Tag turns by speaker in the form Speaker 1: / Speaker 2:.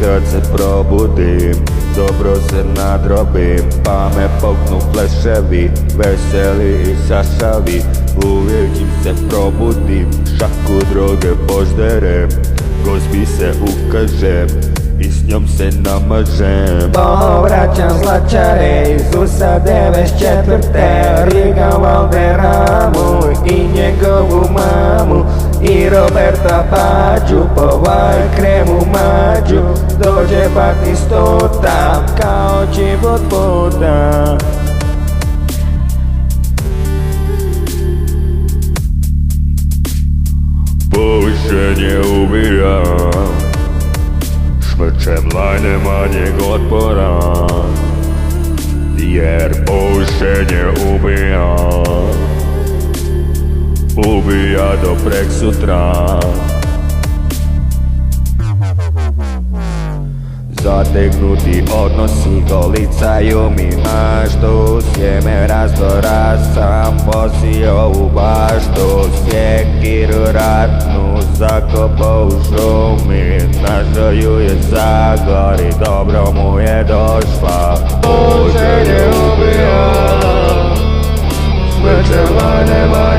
Speaker 1: kad se probudim, dobro se nadrobim, pa me poknu fleševi, veseli i šašavi. Uvijek im se probudim, šaku droge požderem, gospi se ukažem i s njom se namažem.
Speaker 2: Povraćam zlačare iz USA 94. Riga Valderamu i njegovu mamu i Roberta Bađu, povaj kremu mađu. Dođe Batistota kao život voda.
Speaker 1: Povišenje ubija, šmrčem laj nema njeg otpora, jer povišenje ubija, ubija do prek sutra. Zategnuti odnosi golicaju mi maštu, sjeme razdora sam posio u baštu, sjekiru ratnu zakopao u šumi, našao je zagori, dobro mu je došla. Povišenje ubija, smrčeva nema